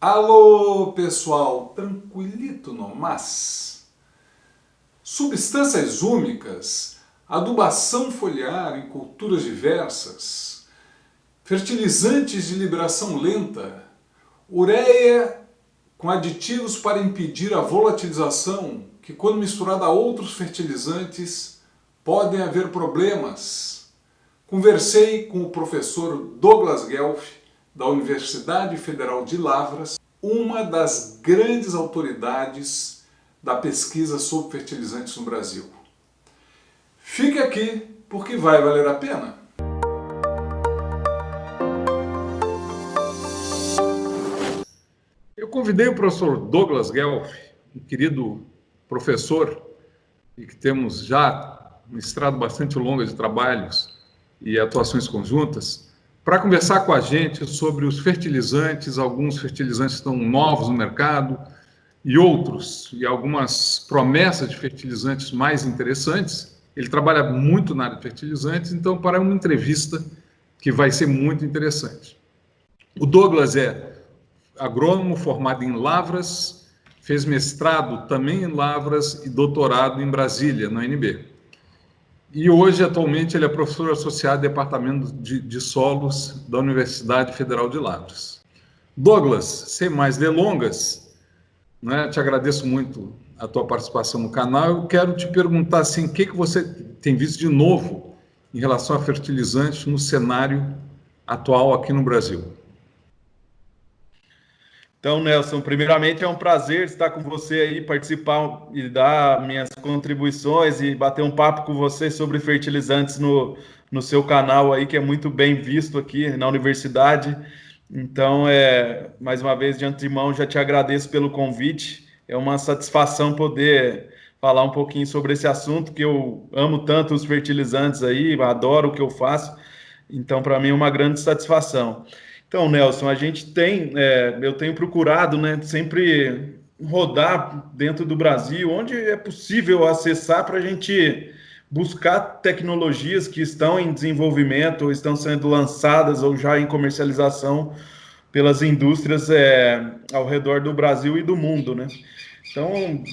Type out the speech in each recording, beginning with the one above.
Alô, pessoal, tranquilito no mas? Substâncias úmicas, adubação foliar em culturas diversas, fertilizantes de liberação lenta, ureia com aditivos para impedir a volatilização, que quando misturada a outros fertilizantes podem haver problemas. Conversei com o professor Douglas Guelph, da Universidade Federal de Lavras, uma das grandes autoridades da pesquisa sobre fertilizantes no Brasil. Fique aqui, porque vai valer a pena. Eu convidei o professor Douglas Guelph, um querido professor, e que temos já um estrada bastante longa de trabalhos e atuações conjuntas, para conversar com a gente sobre os fertilizantes. Alguns fertilizantes estão novos no mercado e outros, e algumas promessas de fertilizantes mais interessantes. Ele trabalha muito na área de fertilizantes, então para uma entrevista que vai ser muito interessante. O Douglas é agrônomo formado em Lavras, fez mestrado também em Lavras e doutorado em Brasília, na UNB. E hoje, atualmente, ele é professor associado do Departamento de Solos da Universidade Federal de Lavras. Douglas, sem mais delongas, né, te agradeço muito a tua participação no canal. Eu quero te perguntar assim, o que você tem visto de novo em relação a fertilizantes no cenário atual aqui no Brasil? Então, Nelson, primeiramente é um prazer estar com você aí, participar e dar minhas contribuições e bater um papo com você sobre fertilizantes no seu canal aí, que é muito bem visto aqui na universidade. Então, mais uma vez, de antemão, já te agradeço pelo convite. É uma satisfação poder falar um pouquinho sobre esse assunto, que eu amo tanto os fertilizantes aí, adoro o que eu faço. Então, para mim é uma grande satisfação. Então, Nelson, eu tenho procurado, né, sempre rodar dentro do Brasil, onde é possível acessar para a gente buscar tecnologias que estão em desenvolvimento, ou estão sendo lançadas, ou já em comercialização pelas indústrias ao redor do Brasil e do mundo, né? Então,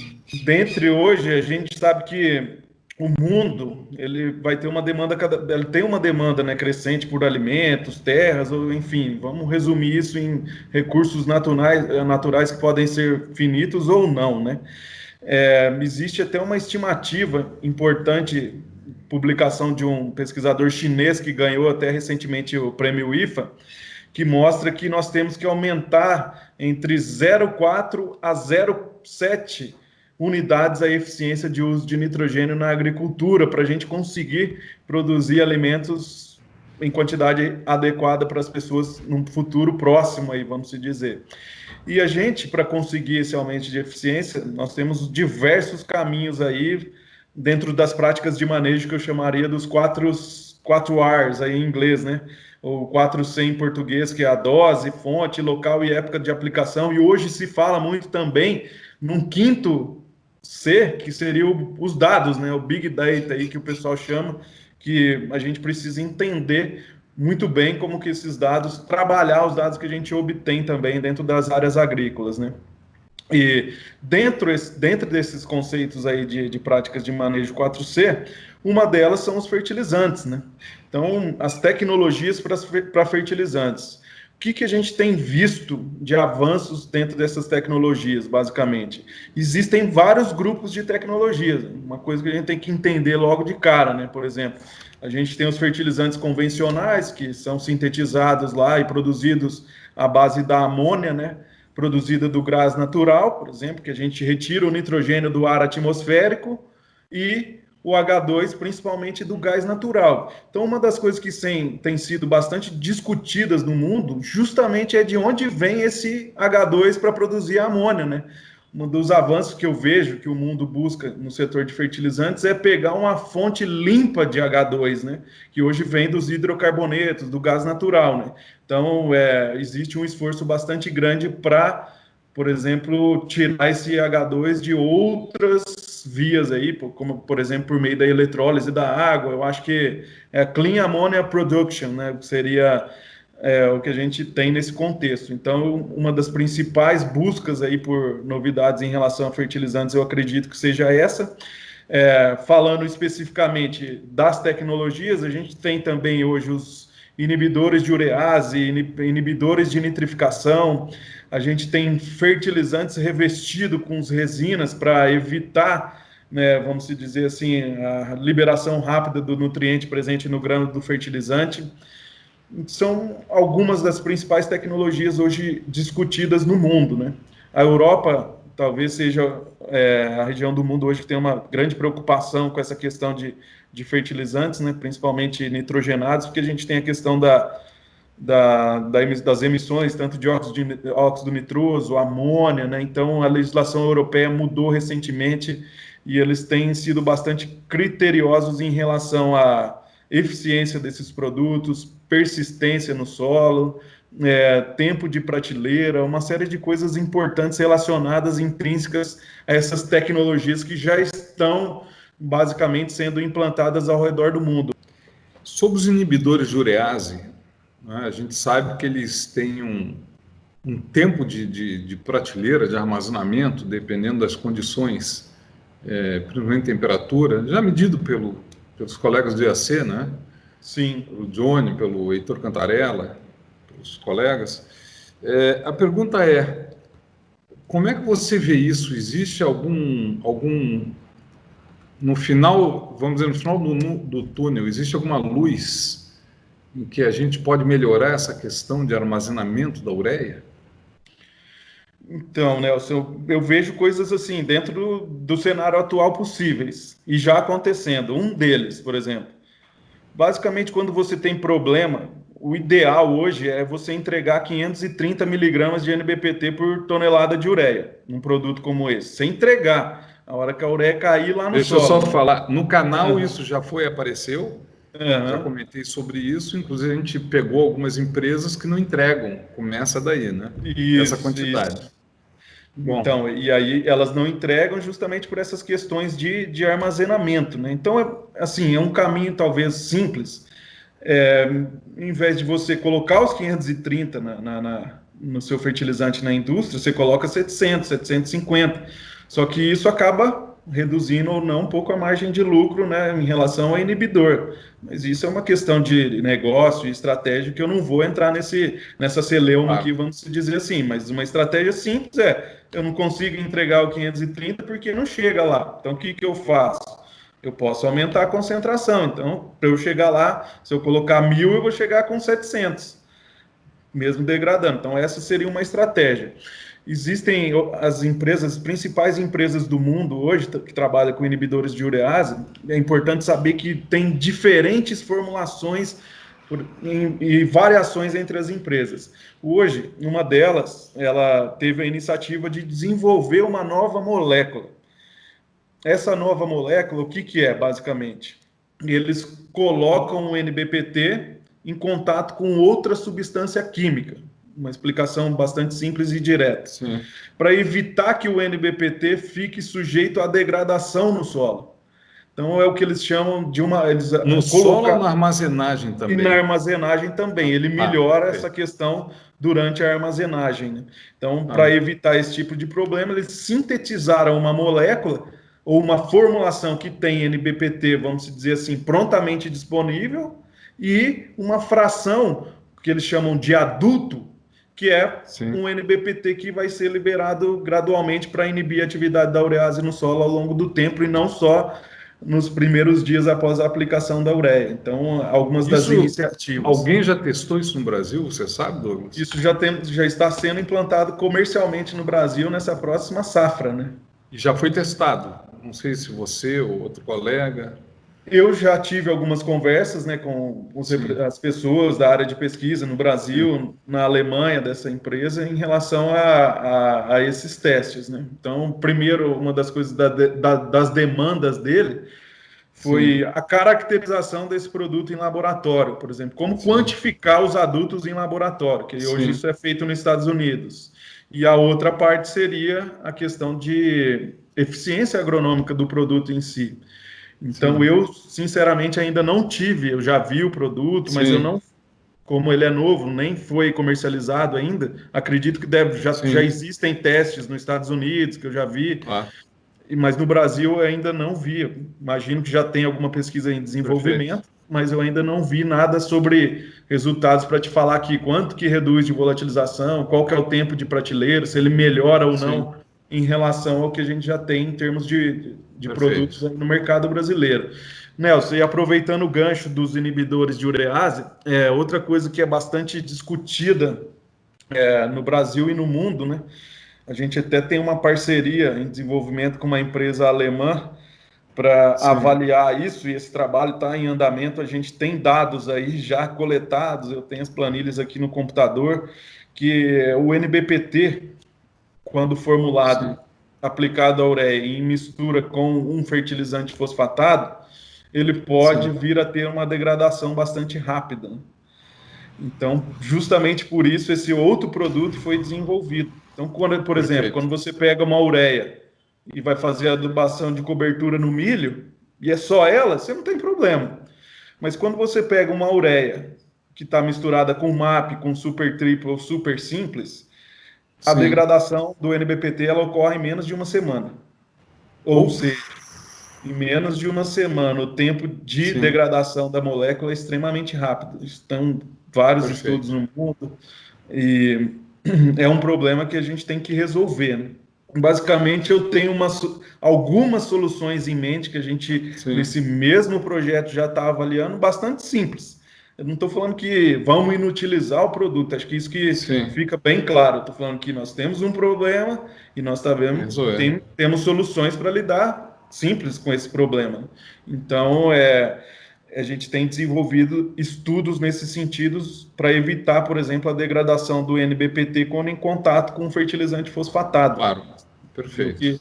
dentre hoje, a gente sabe que o mundo ele vai ter uma demanda ele tem uma demanda, né, crescente por alimentos, terras, ou enfim, vamos resumir isso em recursos naturais que podem ser finitos ou não, né? Existe até uma estimativa importante, publicação de um pesquisador chinês que ganhou até recentemente o prêmio IFA, que mostra que nós temos que aumentar entre 0,4 a 0,7 unidades a eficiência de uso de nitrogênio na agricultura, para a gente conseguir produzir alimentos em quantidade adequada para as pessoas num futuro próximo, aí, vamos se dizer. E a gente, para conseguir esse aumento de eficiência, nós temos diversos caminhos aí dentro das práticas de manejo que eu chamaria dos quatro R's aí em inglês, né? Ou 4C em português, que é a dose, fonte, local e época de aplicação. E hoje se fala muito também num quinto C, que seria os dados, né? O Big Data aí que o pessoal chama, que a gente precisa entender muito bem como que esses dados, trabalhar os dados que a gente obtém também dentro das áreas agrícolas, né? E dentro desses conceitos aí de práticas de manejo 4C, uma delas são os fertilizantes, né? Então, as tecnologias para fertilizantes. O que a gente tem visto de avanços dentro dessas tecnologias, basicamente? Existem vários grupos de tecnologias, uma coisa que a gente tem que entender logo de cara, né? Por exemplo, a gente tem os fertilizantes convencionais, que são sintetizados lá e produzidos à base da amônia, né? Produzida do gás natural, por exemplo, que a gente retira o nitrogênio do ar atmosférico e o H2, principalmente do gás natural. Então, uma das coisas que tem sido bastante discutidas no mundo, justamente é de onde vem esse H2 para produzir a amônia, né? Um dos avanços que eu vejo que o mundo busca no setor de fertilizantes é pegar uma fonte limpa de H2, né? Que hoje vem dos hidrocarbonetos, do gás natural, né? Então, existe um esforço bastante grande para, por exemplo, tirar esse H2 de outras vias aí, como, por exemplo, por meio da eletrólise da água. Eu acho que é Clean Ammonia Production, né? Seria é o que a gente tem nesse contexto. Então, uma das principais buscas aí por novidades em relação a fertilizantes, eu acredito que seja essa. Falando especificamente das tecnologias, a gente tem também hoje os inibidores de urease, inibidores de nitrificação, a gente tem fertilizantes revestidos com resinas para evitar, né, vamos dizer assim, a liberação rápida do nutriente presente no grânulo do fertilizante. São algumas das principais tecnologias hoje discutidas no mundo, né? A Europa talvez seja a região do mundo hoje que tem uma grande preocupação com essa questão de fertilizantes, né? Principalmente nitrogenados, porque a gente tem a questão das emissões, tanto de óxido nitroso, amônia, né? Então, a legislação europeia mudou recentemente e eles têm sido bastante criteriosos em relação à eficiência desses produtos, persistência no solo, tempo de prateleira, uma série de coisas importantes relacionadas, intrínsecas a essas tecnologias que já estão basicamente sendo implantadas ao redor do mundo. Sobre os inibidores de urease, né, a gente sabe que eles têm um tempo de prateleira, de armazenamento, dependendo das condições, principalmente temperatura, já medido pelos colegas do IAC, né? Sim. Pelo Johnny, pelo Heitor Cantarella, pelos colegas. A pergunta é, como é que você vê isso? Existe algum no final, vamos dizer, no final do túnel, existe alguma luz em que a gente pode melhorar essa questão de armazenamento da ureia? Então, Nelson, eu vejo coisas assim dentro do cenário atual possíveis e já acontecendo. Um deles, por exemplo, basicamente quando você tem problema, o ideal hoje é você entregar 530 miligramas de NBPT por tonelada de ureia, num produto como esse. Você entregar, a hora que a ureia cair lá no solo. Deixa eu só falar, no canal isso já apareceu, já Uhum. comentei sobre isso, inclusive a gente pegou algumas empresas que não entregam, começa daí, né? Essa quantidade. Isso. Bom, Então, e aí elas não entregam justamente por essas questões de armazenamento, né? Então, assim, é um caminho talvez simples. Em vez de você colocar os 530 no seu fertilizante na indústria, você coloca 700, 750. Só que isso acaba reduzindo ou não um pouco a margem de lucro, né, em relação ao inibidor. Mas isso é uma questão de negócio e estratégia que eu não vou entrar nessa celeuma aqui, vamos dizer assim. Mas uma estratégia simples eu não consigo entregar o 530 porque não chega lá. Então, o que eu faço? Eu posso aumentar a concentração. Então, para eu chegar lá, se eu colocar 1.000, eu vou chegar com 700, mesmo degradando. Então, essa seria uma estratégia. Existem as principais empresas do mundo hoje que trabalham com inibidores de urease. É importante saber que tem diferentes formulações e variações entre as empresas. Hoje, uma delas, ela teve a iniciativa de desenvolver uma nova molécula. Essa nova molécula, o que é, basicamente? Eles colocam o NBPT em contato com outra substância química. Uma explicação bastante simples e direta. Para evitar que o NBPT fique sujeito à degradação no solo. Então, é o que eles chamam de uma... No solo ou na armazenagem também? E na armazenagem também. Ele melhora essa questão durante a armazenagem, né? Então, para evitar esse tipo de problema, eles sintetizaram uma molécula ou uma formulação que tem NBPT, vamos dizer assim, prontamente disponível, e uma fração que eles chamam de adulto, que é um NBPT que vai ser liberado gradualmente para inibir a atividade da urease no solo ao longo do tempo e não só nos primeiros dias após a aplicação da ureia. Então, algumas das iniciativas... Alguém já testou isso no Brasil, você sabe, Douglas? Isso já está sendo implantado comercialmente no Brasil nessa próxima safra, né? E já foi testado? Não sei se você ou outro colega... Eu já tive algumas conversas, né, com as pessoas da área de pesquisa no Brasil, na Alemanha, dessa empresa, em relação a esses testes, né? Então, primeiro, uma das coisas das demandas dele foi a caracterização desse produto em laboratório, por exemplo, como quantificar os adultos em laboratório, que hoje isso é feito nos Estados Unidos. E a outra parte seria a questão de eficiência agronômica do produto em si. Então, eu, sinceramente, ainda não tive, eu já vi o produto, mas eu como ele é novo, nem foi comercializado ainda, acredito que já existem testes nos Estados Unidos, que eu já vi, mas no Brasil eu ainda não vi. Imagino que já tem alguma pesquisa em desenvolvimento, mas eu ainda não vi nada sobre resultados para te falar aqui quanto que reduz de volatilização, qual que é o tempo de prateleira, se ele melhora ou não em relação ao que a gente já tem em termos de produtos aí no mercado brasileiro. Nelson, e aproveitando o gancho dos inibidores de urease, outra coisa que é bastante discutida no Brasil e no mundo, né? A gente até tem uma parceria em desenvolvimento com uma empresa alemã para avaliar isso, e esse trabalho está em andamento. A gente tem dados aí já coletados, eu tenho as planilhas aqui no computador, que o NBPT, quando formulado, aplicado à ureia em mistura com um fertilizante fosfatado, ele pode vir a ter uma degradação bastante rápida. Então, justamente por isso, esse outro produto foi desenvolvido. Então, por exemplo, quando você pega uma ureia e vai fazer a adubação de cobertura no milho, e é só ela, você não tem problema. Mas quando você pega uma ureia que está misturada com MAP, com super triplo ou super simples, a degradação do NBPT ela ocorre em menos de uma semana. Ou seja, em menos de uma semana, o tempo de degradação da molécula é extremamente rápido. Estão vários estudos no mundo e é um problema que a gente tem que resolver, né? Basicamente, eu tenho algumas soluções em mente que a gente, nesse mesmo projeto, já está avaliando, bastante simples. Eu não estou falando que vamos inutilizar o produto, acho que isso que fica bem claro. Estou falando que nós temos um problema e nós temos soluções para lidar simples com esse problema. Então, a gente tem desenvolvido estudos nesses sentidos para evitar, por exemplo, a degradação do NBPT quando em contato com fertilizante fosfatado. Claro, perfeito. Que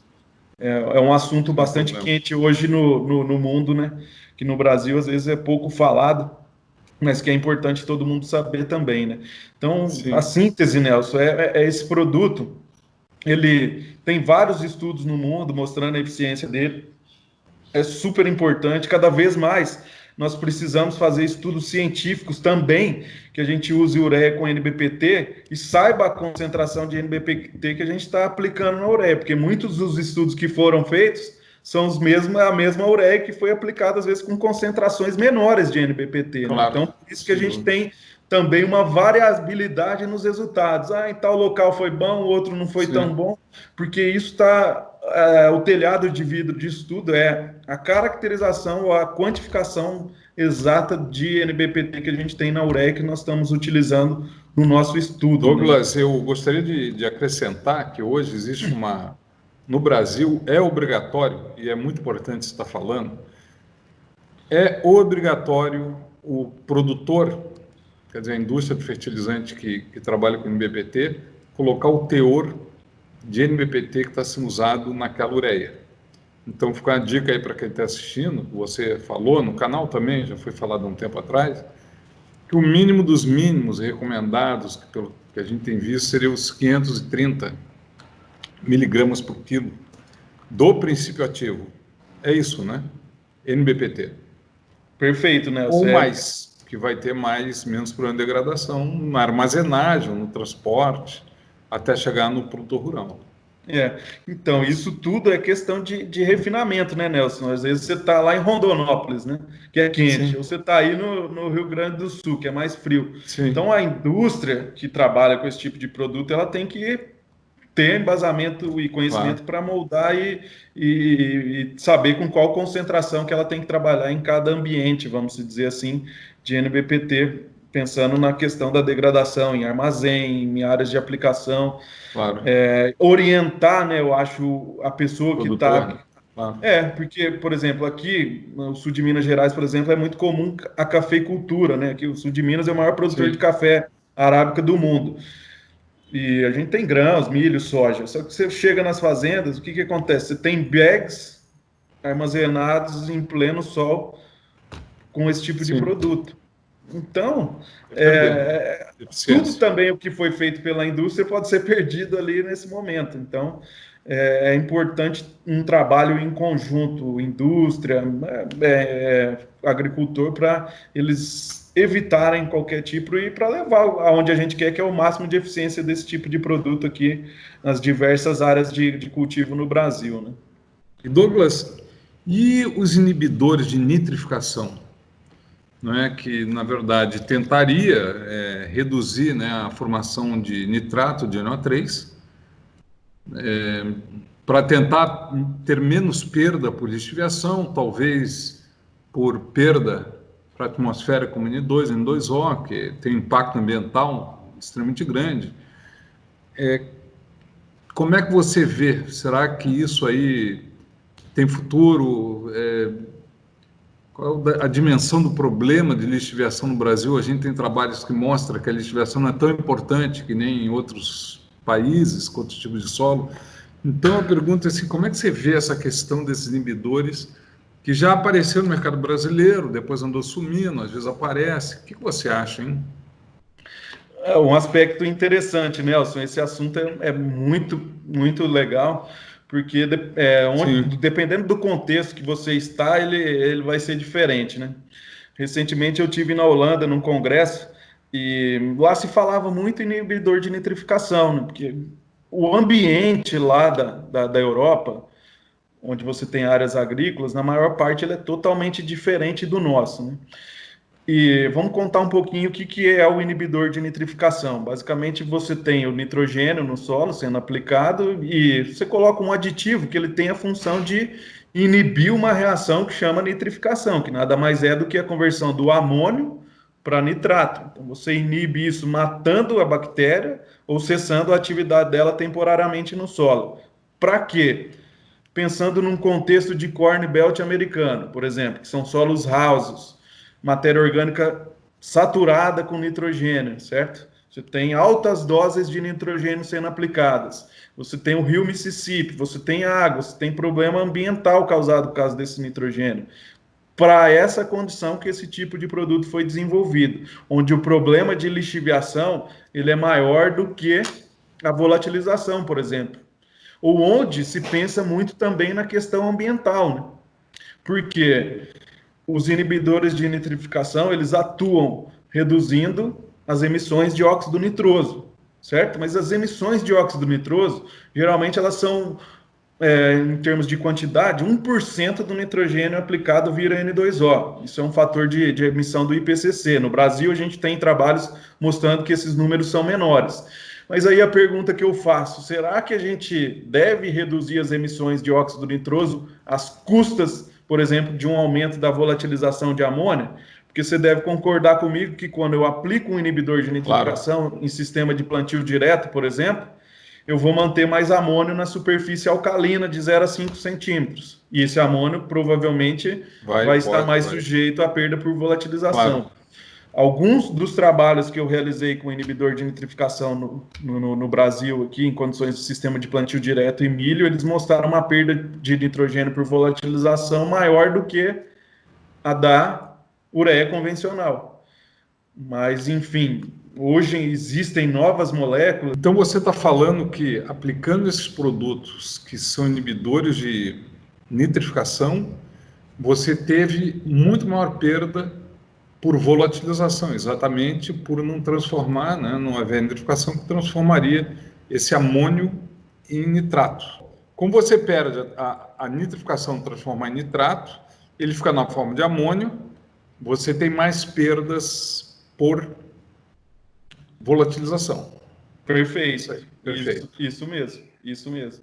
é um assunto bastante quente hoje no mundo, né? Que no Brasil, às vezes, é pouco falado, mas que é importante todo mundo saber também, né? Então, a síntese, Nelson, é esse produto. Ele tem vários estudos no mundo mostrando a eficiência dele. É super importante. Cada vez mais nós precisamos fazer estudos científicos também, que a gente use ureia com NBPT e saiba a concentração de NBPT que a gente está aplicando na ureia, porque muitos dos estudos que foram feitos são a mesma ureia que foi aplicada, às vezes, com concentrações menores de NBPT. Né? Então, por isso que a gente tem também uma variabilidade nos resultados. Em tal local foi bom, o outro não foi tão bom, porque isso está... o telhado de vidro de estudo é a caracterização ou a quantificação exata de NBPT que a gente tem na ureia que nós estamos utilizando no nosso estudo. Douglas, eu gostaria de acrescentar que hoje existe no Brasil, é obrigatório, e é muito importante estar falando, é obrigatório o produtor, quer dizer, a indústria de fertilizante que trabalha com NBPT, colocar o teor de NBPT que está sendo usado naquela ureia. Então, fica uma dica aí para quem está assistindo, você falou no canal também, já foi falado há um tempo atrás, que o mínimo dos mínimos recomendados, que a gente tem visto, seria os 530 miligramas por quilo do princípio ativo. É isso, né? NBPT. Perfeito, né? Ou mais, que vai ter menos problema de degradação na armazenagem, no transporte, até chegar no produtor rural. Então, isso tudo é questão de refinamento, né, Nelson? Às vezes você está lá em Rondonópolis, né, que é quente, ou você está aí no Rio Grande do Sul, que é mais frio. Então, a indústria que trabalha com esse tipo de produto, ela tem que ter embasamento e conhecimento para moldar e saber com qual concentração que ela tem que trabalhar em cada ambiente, vamos dizer assim, de NBPT, pensando na questão da degradação em armazém, em áreas de aplicação. Orientar, né, eu acho, a pessoa que está... porque, por exemplo, aqui no sul de Minas Gerais, por exemplo, é muito comum a cafeicultura, né? Aqui o sul de Minas é o maior produtor de café arábica do mundo. E a gente tem grãos, milho, soja. Só que você chega nas fazendas, o que acontece? Você tem bags armazenados em pleno sol com esse tipo de produto. Então, tudo também o que foi feito pela indústria pode ser perdido ali nesse momento. Então, é importante um trabalho em conjunto, indústria, agricultor, para eles evitarem qualquer tipo e para levar aonde a gente quer, que é o máximo de eficiência desse tipo de produto aqui nas diversas áreas de cultivo no Brasil, né? E Douglas, e os inibidores de nitrificação, não é que na verdade tentaria reduzir, né, a formação de nitrato de NO3 para tentar ter menos perda por lixiviação, talvez por perda para a atmosfera como N2, N2O, que tem um impacto ambiental extremamente grande. Como é que você vê? Será que isso aí tem futuro? Qual a dimensão do problema de lixiviação no Brasil? A gente tem trabalhos que mostram que a lixiviação não é tão importante que nem em outros países, com outros tipos de solo. Então, a pergunta é assim, como é que você vê essa questão desses inibidores que já apareceu no mercado brasileiro, depois andou sumindo, às vezes aparece. O que você acha, hein? É um aspecto interessante, Nelson. Esse assunto é muito, muito legal, porque dependendo do contexto que você está, ele vai ser diferente, né? Recentemente eu tive na Holanda, num congresso, e lá se falava muito em inibidor de nitrificação, né? Porque o ambiente lá da Europa, onde você tem áreas agrícolas, na maior parte ele é totalmente diferente do nosso, né? E vamos contar um pouquinho o que é o inibidor de nitrificação. Basicamente, você tem o nitrogênio no solo sendo aplicado e você coloca um aditivo que ele tem a função de inibir uma reação que chama nitrificação, que nada mais é do que a conversão do amônio para nitrato. Então, você inibe isso matando a bactéria ou cessando a atividade dela temporariamente no solo. Para quê? Pensando num contexto de Corn Belt americano, por exemplo, que são solos rasos, matéria orgânica saturada com nitrogênio, certo? Você tem altas doses de nitrogênio sendo aplicadas. Você tem o rio Mississippi, você tem água, você tem problema ambiental causado por causa desse nitrogênio. Para essa condição que esse tipo de produto foi desenvolvido, onde o problema de lixiviação ele é maior do que a volatilização, por exemplo. Ou onde se pensa muito também na questão ambiental, né? Porque os inibidores de nitrificação, eles atuam reduzindo as emissões de óxido nitroso, certo? Mas as emissões de óxido nitroso, geralmente elas são, em termos de quantidade, 1% do nitrogênio aplicado vira N2O. Isso é um fator de emissão do IPCC. No Brasil, a gente tem trabalhos mostrando que esses números são menores. Mas aí a pergunta que eu faço, será que a gente deve reduzir as emissões de óxido nitroso às custas, por exemplo, de um aumento da volatilização de amônia? Porque você deve concordar comigo que quando eu aplico um inibidor de nitrificação em sistema de plantio direto, por exemplo, eu vou manter mais amônio na superfície alcalina de 0 a 5 centímetros. E esse amônio provavelmente vai estar mais sujeito à perda por volatilização. Claro. Alguns dos trabalhos que eu realizei com inibidor de nitrificação no Brasil, aqui em condições de sistema de plantio direto e milho, eles mostraram uma perda de nitrogênio por volatilização maior do que a da ureia convencional. Mas, enfim, hoje existem novas moléculas. Então você está falando que aplicando esses produtos que são inibidores de nitrificação, você teve muito maior perda por volatilização, exatamente por não transformar, né, não haver nitrificação que transformaria esse amônio em nitrato. Como você perde a nitrificação transformar em nitrato, ele fica na forma de amônio, você tem mais perdas por volatilização. Perfeito. Perfeito. Isso mesmo.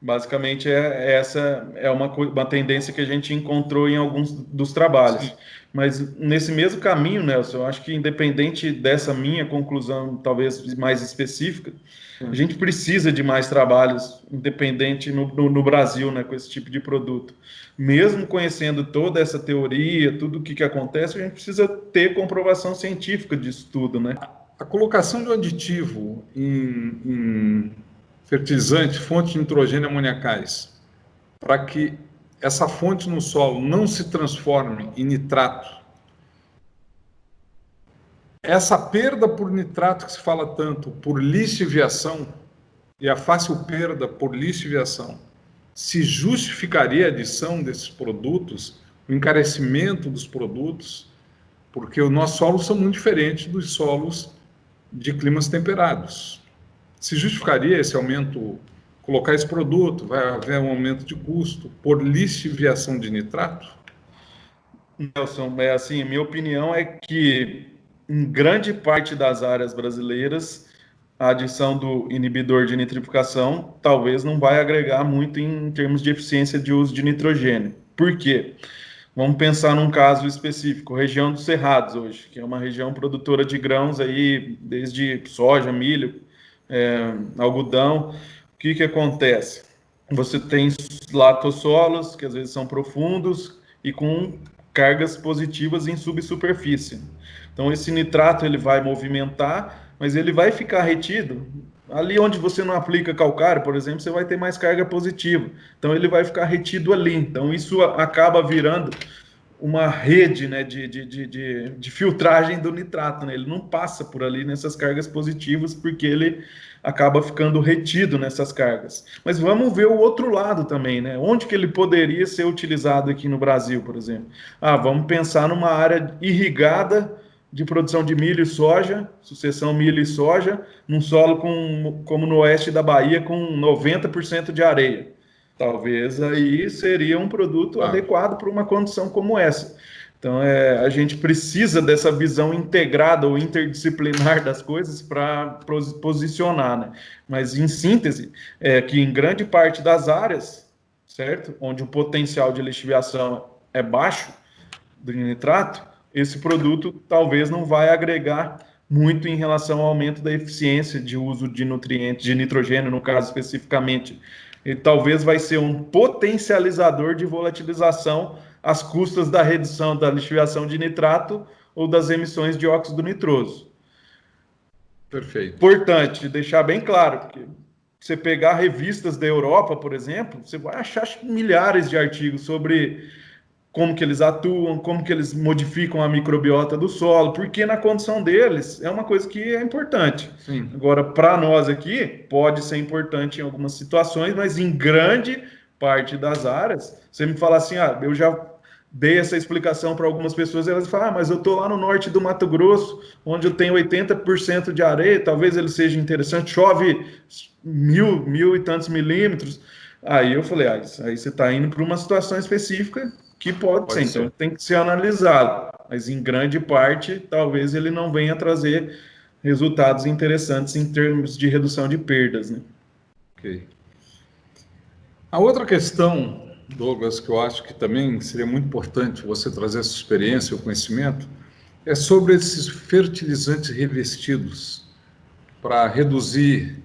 Basicamente, essa é uma tendência que a gente encontrou em alguns dos trabalhos. Sim. Mas nesse mesmo caminho, Nelson, eu acho que independente dessa minha conclusão, talvez mais específica, a gente precisa de mais trabalhos, independente no Brasil, né, com esse tipo de produto. Mesmo conhecendo toda essa teoria, tudo o que acontece, a gente precisa ter comprovação científica disso tudo, né? A colocação de um aditivo em fertilizante, fonte de nitrogênio amoniacais, para que essa fonte no solo não se transforme em nitrato. Essa perda por nitrato que se fala tanto, por lixiviação, e a fácil perda por lixiviação, se justificaria a adição desses produtos, o encarecimento dos produtos, porque os nossos solos são muito diferentes dos solos de climas temperados. Se justificaria esse aumento, colocar esse produto, vai haver um aumento de custo por lixiviação de nitrato? Nelson, assim, minha opinião é que em grande parte das áreas brasileiras, a adição do inibidor de nitrificação talvez não vai agregar muito em termos de eficiência de uso de nitrogênio. Por quê? Vamos pensar num caso específico, região dos Cerrados hoje, que é uma região produtora de grãos aí, desde soja, milho, algodão. O que acontece? Você tem latossolos, que às vezes são profundos e com cargas positivas em subsuperfície. Então, esse nitrato ele vai movimentar, mas ele vai ficar retido. Ali onde você não aplica calcário, por exemplo, você vai ter mais carga positiva. Então, ele vai ficar retido ali. Então, isso acaba virando uma rede, né, de filtragem do nitrato, né? Ele não passa por ali nessas cargas positivas, porque ele acaba ficando retido nessas cargas. Mas vamos ver o outro lado também, né? Onde que ele poderia ser utilizado aqui no Brasil, por exemplo? Vamos pensar numa área irrigada de produção de milho e soja, sucessão milho e soja, num solo como no oeste da Bahia, com 90% de areia. Talvez aí seria um produto adequado para uma condição como essa. Então, a gente precisa dessa visão integrada ou interdisciplinar das coisas para posicionar, né? Mas, em síntese, que em grande parte das áreas, certo? Onde o potencial de lixiviação é baixo do nitrato, esse produto talvez não vai agregar muito em relação ao aumento da eficiência de uso de nutrientes, de nitrogênio, no caso especificamente. Ele talvez vai ser um potencializador de volatilização às custas da redução da lixiviação de nitrato ou das emissões de óxido nitroso. Perfeito. Importante deixar bem claro, porque você pegar revistas da Europa, por exemplo, você vai achar milhares de artigos sobre como que eles atuam, como que eles modificam a microbiota do solo, porque na condição deles é uma coisa que é importante. Sim. Agora, para nós aqui, pode ser importante em algumas situações, mas em grande parte das áreas, você me fala assim, eu já dei essa explicação para algumas pessoas, e elas falam, mas eu estou lá no norte do Mato Grosso, onde eu tenho 80% de areia, talvez ele seja interessante, chove mil e tantos milímetros. Aí eu falei, aí você está indo para uma situação específica que pode ser, então tem que ser analisado, mas em grande parte, talvez ele não venha trazer resultados interessantes em termos de redução de perdas, né? Ok. A outra questão, Douglas, que eu acho que também seria muito importante você trazer essa experiência, o conhecimento, é sobre esses fertilizantes revestidos para reduzir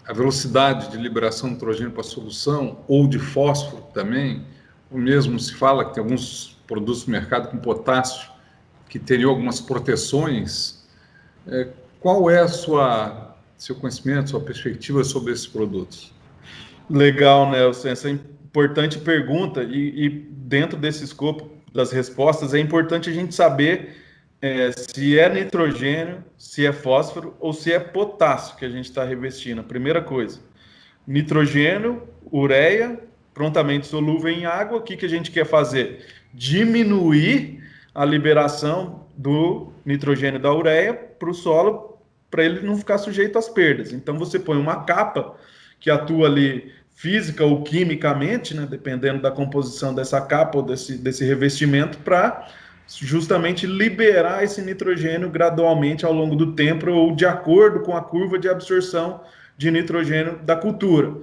a velocidade de liberação de nitrogênio para a solução, ou de fósforo também. O mesmo se fala que tem alguns produtos no mercado com potássio que teriam algumas proteções. Qual é seu conhecimento, sua perspectiva sobre esses produtos? Legal, Nelson. Essa é importante pergunta e dentro desse escopo das respostas é importante a gente saber se é nitrogênio, se é fósforo ou se é potássio que a gente está revestindo. A primeira coisa, nitrogênio, ureia, prontamente solúvel em água. O que a gente quer fazer? Diminuir a liberação do nitrogênio da ureia para o solo, para ele não ficar sujeito às perdas. Então, você põe uma capa que atua ali física ou quimicamente, né, dependendo da composição dessa capa ou desse revestimento, para justamente liberar esse nitrogênio gradualmente ao longo do tempo ou de acordo com a curva de absorção de nitrogênio da cultura.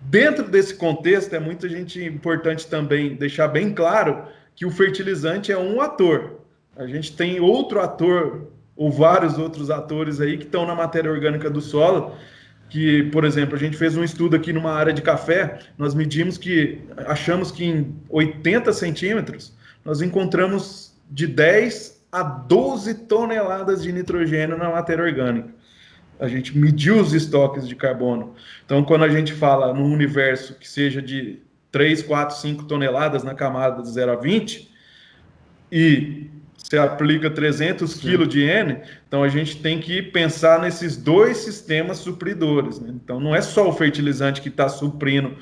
Dentro desse contexto, é muito importante também deixar bem claro que o fertilizante é um ator. A gente tem outro ator, ou vários outros atores aí que estão na matéria orgânica do solo, que, por exemplo, a gente fez um estudo aqui numa área de café, nós achamos que em 80 centímetros, nós encontramos de 10 a 12 toneladas de nitrogênio na matéria orgânica. A gente mediu os estoques de carbono. Então, quando a gente fala num universo que seja de 3, 4, 5 toneladas na camada de 0 a 20, e você aplica 300 quilos de N, então a gente tem que pensar nesses dois sistemas supridores, né? Então, não é só o fertilizante que está suprindo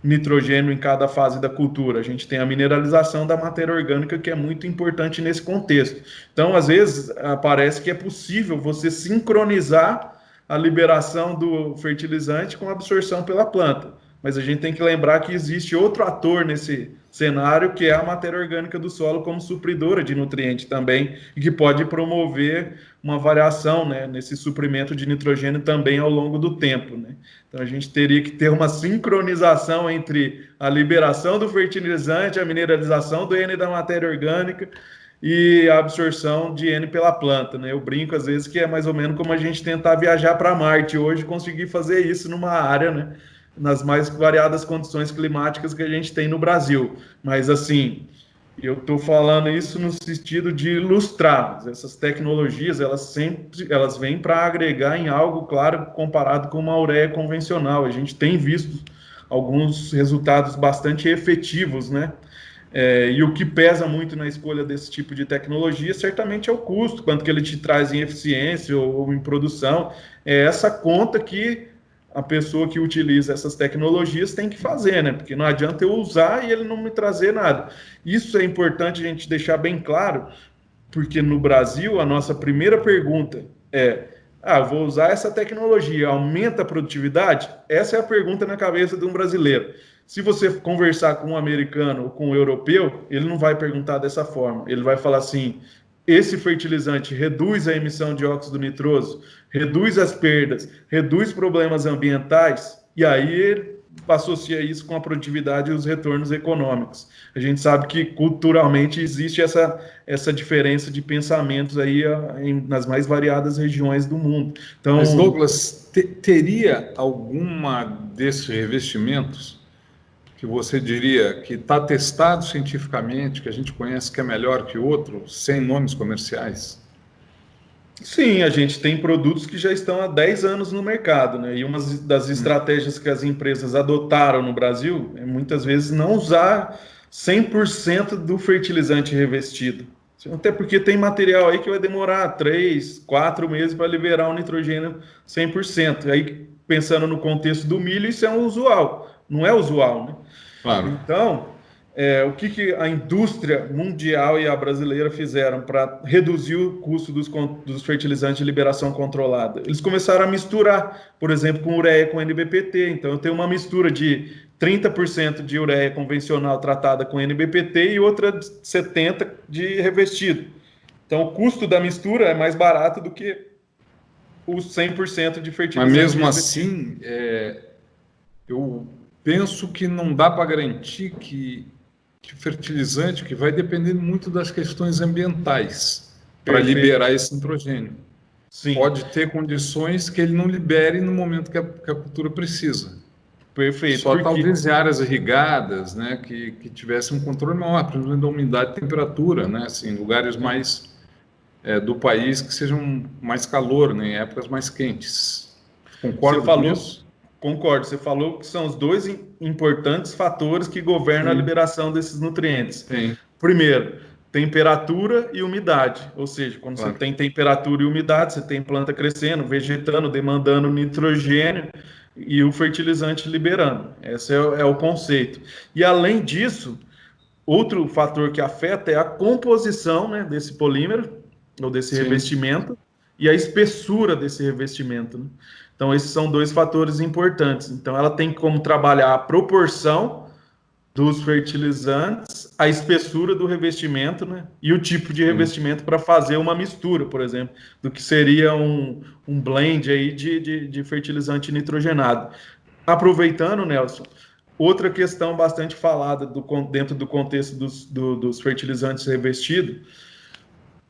nitrogênio em cada fase da cultura. A gente tem a mineralização da matéria orgânica, que é muito importante nesse contexto. Então, às vezes, parece que é possível você sincronizar a liberação do fertilizante com a absorção pela planta. Mas a gente tem que lembrar que existe outro ator nesse cenário, que é a matéria orgânica do solo como supridora de nutriente também, e que pode promover uma variação, né, nesse suprimento de nitrogênio também ao longo do tempo, né? Então a gente teria que ter uma sincronização entre a liberação do fertilizante, a mineralização do N da matéria orgânica e a absorção de N pela planta, né? Eu brinco às vezes que é mais ou menos como a gente tentar viajar para Marte hoje, conseguir fazer isso numa área, né, nas mais variadas condições climáticas que a gente tem no Brasil. Mas, assim, eu estou falando isso no sentido de ilustrar. Essas tecnologias, elas vêm para agregar em algo, claro, comparado com uma ureia convencional. A gente tem visto alguns resultados bastante efetivos, né? E o que pesa muito na escolha desse tipo de tecnologia, certamente é o custo, quanto que ele te traz em eficiência ou em produção. É essa conta que a pessoa que utiliza essas tecnologias tem que fazer, né? Porque não adianta eu usar e ele não me trazer nada. Isso é importante a gente deixar bem claro, porque no Brasil a nossa primeira pergunta é: vou usar essa tecnologia, aumenta a produtividade? Essa é a pergunta na cabeça de um brasileiro. Se você conversar com um americano ou com um europeu, ele não vai perguntar dessa forma. Ele vai falar assim: esse fertilizante reduz a emissão de óxido nitroso, reduz as perdas, reduz problemas ambientais, e aí ele associa isso com a produtividade e os retornos econômicos. A gente sabe que culturalmente existe essa diferença de pensamentos aí nas mais variadas regiões do mundo. Então, mas Douglas, teria alguma desses revestimentos que você diria que está testado cientificamente, que a gente conhece que é melhor que outro, sem nomes comerciais? Sim, a gente tem produtos que já estão há 10 anos no mercado, né? E uma das estratégias que as empresas adotaram no Brasil é muitas vezes não usar 100% do fertilizante revestido. Até porque tem material aí que vai demorar 3, 4 meses para liberar o nitrogênio 100%. Aí, pensando no contexto do milho, isso é usual. Não é usual, né? Claro. Então, o que a indústria mundial e a brasileira fizeram para reduzir o custo dos fertilizantes de liberação controlada? Eles começaram a misturar, por exemplo, com ureia com NBPT. Então, eu tenho uma mistura de 30% de ureia convencional tratada com NBPT e outra 70% de revestido. Então, o custo da mistura é mais barato do que os 100% de fertilizante. Mas mesmo assim, eu penso que não dá para garantir que fertilizante, que vai depender muito das questões ambientais para liberar esse nitrogênio. Sim. Pode ter condições que ele não libere no momento que a cultura precisa. Perfeito. Só talvez em áreas irrigadas, né, que tivesse um controle maior, principalmente da umidade e temperatura, né, assim, lugares mais do país que sejam mais calor, né, em épocas mais quentes. Concorda com isso? Concordo, você falou que são os dois importantes fatores que governam a liberação desses nutrientes. Sim. Primeiro, temperatura e umidade, ou seja, quando você tem temperatura e umidade, você tem planta crescendo, vegetando, demandando nitrogênio e o fertilizante liberando. Esse é o conceito. E além disso, outro fator que afeta é a composição, né, desse polímero, ou desse revestimento, e a espessura desse revestimento, né? Então, esses são dois fatores importantes. Então, ela tem como trabalhar a proporção dos fertilizantes, a espessura do revestimento, né? E o tipo de revestimento para fazer uma mistura, por exemplo, do que seria um blend aí de fertilizante nitrogenado. Aproveitando, Nelson, outra questão bastante falada dentro do contexto dos fertilizantes revestidos,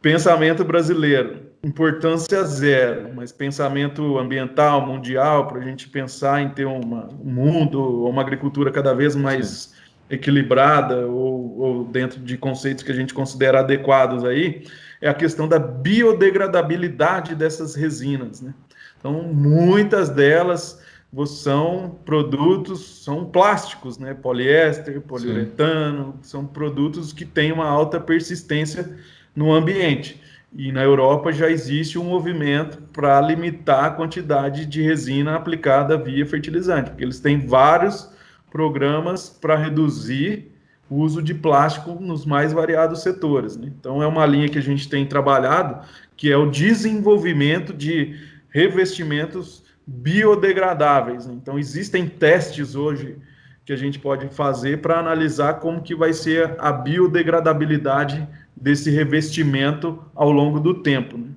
pensamento brasileiro, importância zero, mas pensamento ambiental, mundial, para a gente pensar em ter um mundo ou uma agricultura cada vez mais equilibrada ou dentro de conceitos que a gente considera adequados aí, é a questão da biodegradabilidade dessas resinas, né? Então, muitas delas são produtos, são plásticos, né? Poliéster, poliuretano, são produtos que têm uma alta persistência no ambiente. E na Europa já existe um movimento para limitar a quantidade de resina aplicada via fertilizante, porque eles têm vários programas para reduzir o uso de plástico nos mais variados setores, né? Então, é uma linha que a gente tem trabalhado, que é o desenvolvimento de revestimentos biodegradáveis, né? Então, existem testes hoje que a gente pode fazer para analisar como que vai ser a biodegradabilidade desse revestimento ao longo do tempo, né?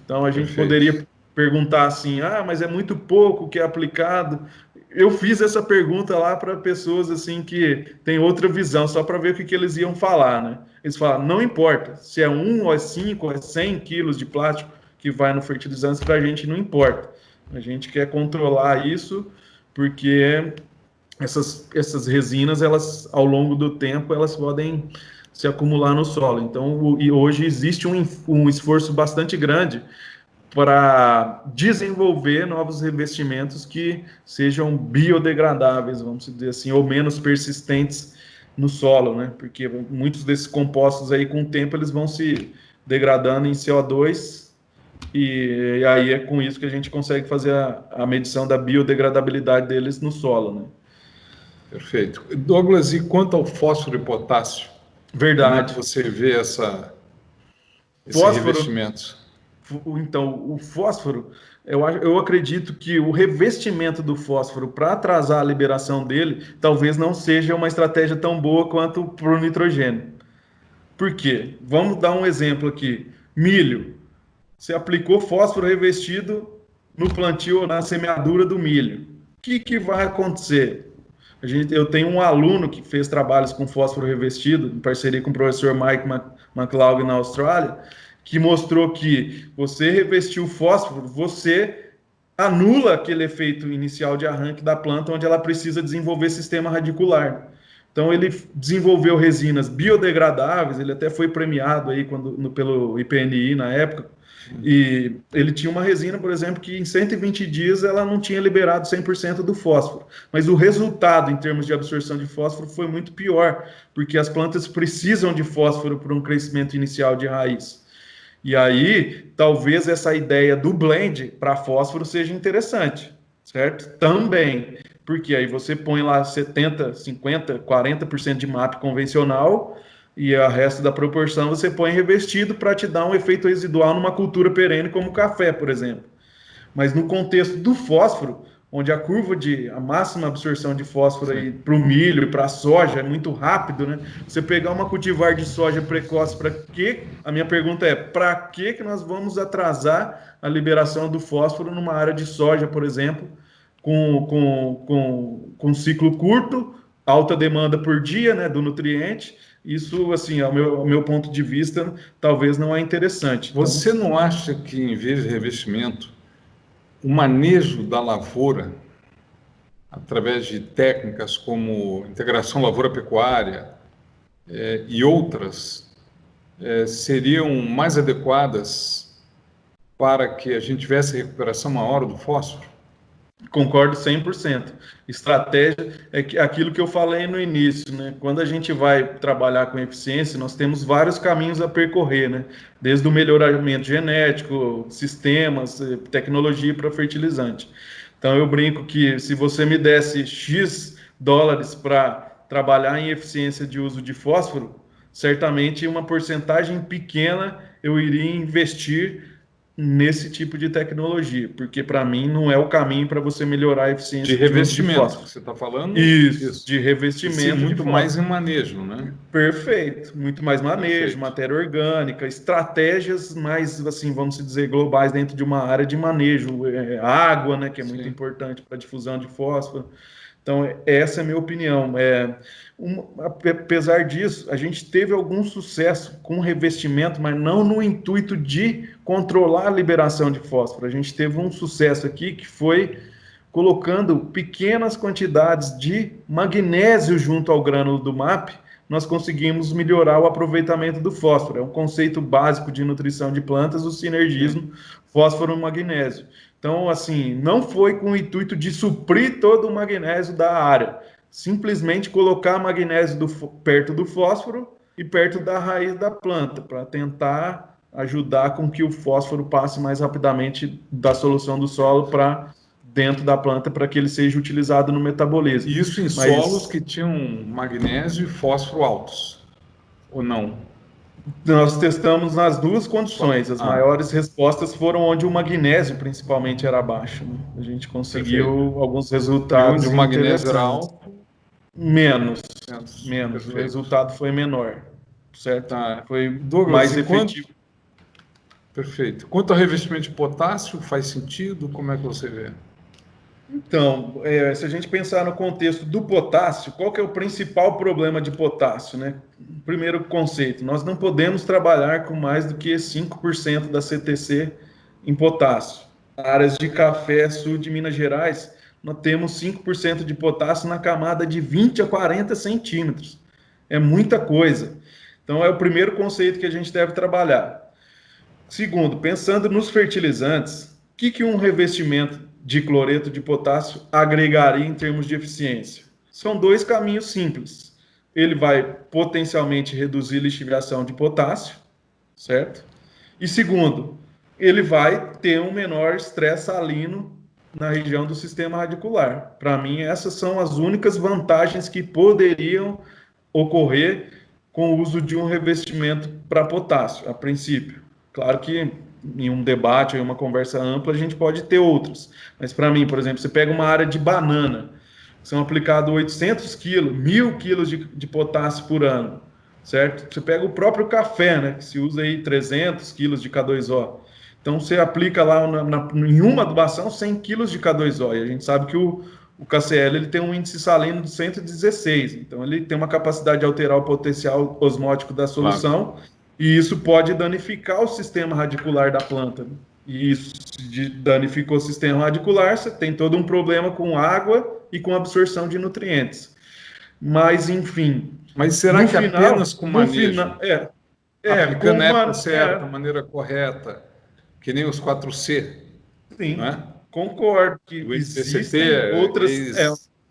Então, a gente poderia perguntar assim, mas é muito pouco que é aplicado. Eu fiz essa pergunta lá para pessoas assim que têm outra visão, só para ver o que eles iam falar, né? Eles falaram, não importa se é 1 ou é 5 ou é 100 quilos de plástico que vai no fertilizante, para a gente não importa. A gente quer controlar isso porque essas resinas, elas ao longo do tempo, elas podem se acumular no solo. Então, e hoje existe um esforço bastante grande para desenvolver novos revestimentos que sejam biodegradáveis, vamos dizer assim, ou menos persistentes no solo, né? Porque muitos desses compostos aí, com o tempo, eles vão se degradando em CO2 e aí é com isso que a gente consegue fazer a medição da biodegradabilidade deles no solo, né? Perfeito. Douglas, e quanto ao fósforo e potássio? Verdade. Como é que você vê esses revestimentos? Então, o fósforo, eu acredito que o revestimento do fósforo para atrasar a liberação dele talvez não seja uma estratégia tão boa quanto para o nitrogênio. Por quê? Vamos dar um exemplo aqui. Milho. Você aplicou fósforo revestido no plantio ou na semeadura do milho. O que vai acontecer? Eu tenho um aluno que fez trabalhos com fósforo revestido, em parceria com o professor Mike McLaughlin na Austrália, que mostrou que você revestir o fósforo, você anula aquele efeito inicial de arranque da planta, onde ela precisa desenvolver sistema radicular. Então, ele desenvolveu resinas biodegradáveis, ele até foi premiado aí pelo IPNI na época, e ele tinha uma resina, por exemplo, que em 120 dias ela não tinha liberado 100% do fósforo. Mas o resultado, em termos de absorção de fósforo, foi muito pior, porque as plantas precisam de fósforo para um crescimento inicial de raiz. E aí, talvez essa ideia do blend para fósforo seja interessante, certo? Também, porque aí você põe lá 70, 50, 40% de MAP convencional e o resto da proporção você põe revestido para te dar um efeito residual numa cultura perene como o café, por exemplo. Mas no contexto do fósforo, onde a máxima absorção de fósforo para o milho e para a soja é muito rápido, né? Você pegar uma cultivar de soja precoce, para quê? A minha pergunta é, para que nós vamos atrasar a liberação do fósforo numa área de soja, por exemplo, com ciclo curto, alta demanda por dia, né, do nutriente? Isso, assim, ao meu ponto de vista, talvez não é interessante. Você não acha que, em vez de revestimento, o manejo da lavoura, através de técnicas como integração lavoura-pecuária e outras, seriam mais adequadas para que a gente tivesse recuperação maior do fósforo? Concordo 100%. Estratégia é aquilo que eu falei no início, né? Quando a gente vai trabalhar com eficiência, nós temos vários caminhos a percorrer, né? Desde o melhoramento genético, sistemas, tecnologia para fertilizante. Então eu brinco que se você me desse X dólares para trabalhar em eficiência de uso de fósforo, certamente uma porcentagem pequena eu iria investir nesse tipo de tecnologia, porque para mim não é o caminho para você melhorar a eficiência de revestimento, que você está falando? Isso, de revestimento. Sim, muito mais em manejo, né? Perfeito, muito mais manejo, perfeito. Matéria orgânica, estratégias mais, assim, vamos dizer, globais dentro de uma área de manejo, água, né, que é muito importante para a difusão de fósforo. Então, essa é a minha opinião. Apesar disso, a gente teve algum sucesso com revestimento, mas não no intuito de controlar a liberação de fósforo. A gente teve um sucesso aqui que foi colocando pequenas quantidades de magnésio junto ao grânulo do MAP, nós conseguimos melhorar o aproveitamento do fósforo. É um conceito básico de nutrição de plantas, o sinergismo fósforo-magnésio. Então, assim, não foi com o intuito de suprir todo o magnésio da área, simplesmente colocar magnésio perto do fósforo e perto da raiz da planta, para tentar ajudar com que o fósforo passe mais rapidamente da solução do solo para dentro da planta para que ele seja utilizado no metabolismo. Isso em solos que tinham magnésio e fósforo altos, ou não? Nós testamos nas duas condições. As maiores respostas foram onde o magnésio, principalmente, era baixo. Né? A gente conseguiu alguns resultados onde o magnésio era interessantes. alto? Menos. Perfeito. O resultado foi menor, certo? Tá. Foi Douglas, mais efetivo. Perfeito. Quanto ao revestimento de potássio, faz sentido? Como é que você vê? Então, se a gente pensar no contexto do potássio, qual que é o principal problema de potássio, né? Primeiro conceito, nós não podemos trabalhar com mais do que 5% da CTC em potássio. Áreas de café sul de Minas Gerais, nós temos 5% de potássio na camada de 20 a 40 centímetros. É muita coisa. Então, é o primeiro conceito que a gente deve trabalhar. Segundo, pensando nos fertilizantes, o que um revestimento de cloreto de potássio agregaria em termos de eficiência? São dois caminhos simples. Ele vai potencialmente reduzir lixiviação de potássio, certo? E segundo, ele vai ter um menor estresse salino na região do sistema radicular. Para mim, essas são as únicas vantagens que poderiam ocorrer com o uso de um revestimento para potássio, a princípio. Claro que em um debate, em uma conversa ampla, a gente pode ter outros. Mas para mim, por exemplo, você pega uma área de banana, são aplicados 800 quilos, 1.000 quilos de potássio por ano, certo? Você pega o próprio café, né, que se usa aí 300 quilos de K2O. Então, você aplica lá em uma adubação 100 quilos de K2O. E a gente sabe que o KCl ele tem um índice salino de 116. Então, ele tem uma capacidade de alterar o potencial osmótico da solução. Claro. E isso pode danificar o sistema radicular da planta. E isso danificou o sistema radicular, você tem todo um problema com água e com absorção de nutrientes. Mas, enfim... Mas será que final, apenas com manejo? Aplicando com a época certa, maneira correta, que nem os 4C? Sim, não é? Concordo que o existem outras...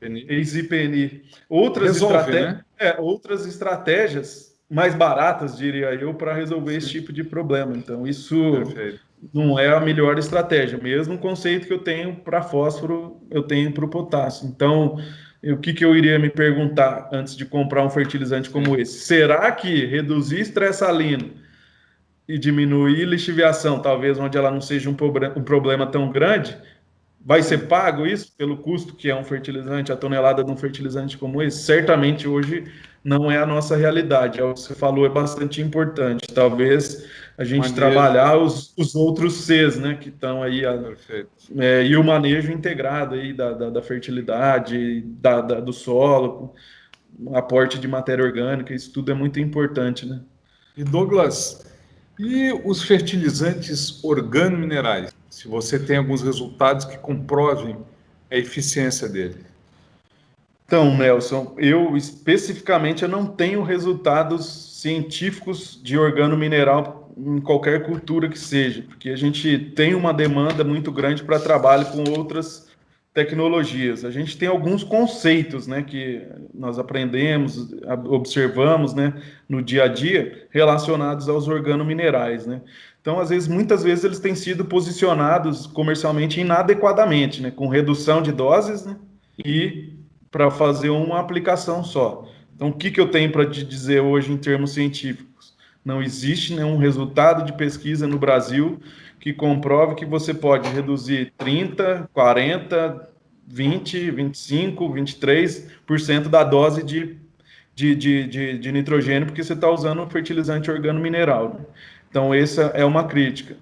ex-IPNI. Outras estratégias mais baratas, diria eu, para resolver esse tipo de problema. Então, isso não é a melhor estratégia. Mesmo o conceito que eu tenho para fósforo, eu tenho para o potássio. Então, o que eu iria me perguntar antes de comprar um fertilizante como esse? Será que reduzir estresse salino e diminuir lixiviação, talvez onde ela não seja um problema tão grande, vai ser pago isso pelo custo que é um fertilizante, a tonelada de um fertilizante como esse? Certamente hoje não é a nossa realidade. É o que você falou, é bastante importante. Talvez a gente trabalhar os outros Cs, né, que estão aí, e o manejo integrado aí da fertilidade, do solo, aporte de matéria orgânica, isso tudo é muito importante, né? E Douglas, e os fertilizantes organominerais? Se você tem alguns resultados que comprovem a eficiência dele. Então, Nelson, eu especificamente eu não tenho resultados científicos de organomineral em qualquer cultura que seja, porque a gente tem uma demanda muito grande para trabalho com outras tecnologias. A gente tem alguns conceitos, né, que nós aprendemos, observamos, né, no dia a dia, relacionados aos organominerais, né. Então, muitas vezes eles têm sido posicionados comercialmente inadequadamente, né, com redução de doses, né, e para fazer uma aplicação só. Então, o que eu tenho para te dizer hoje em termos científicos? Não existe nenhum resultado de pesquisa no Brasil que comprove que você pode reduzir 30, 40, 20, 25, 23% da dose de nitrogênio, porque você está usando um fertilizante organomineral. Né? Então, essa é uma crítica.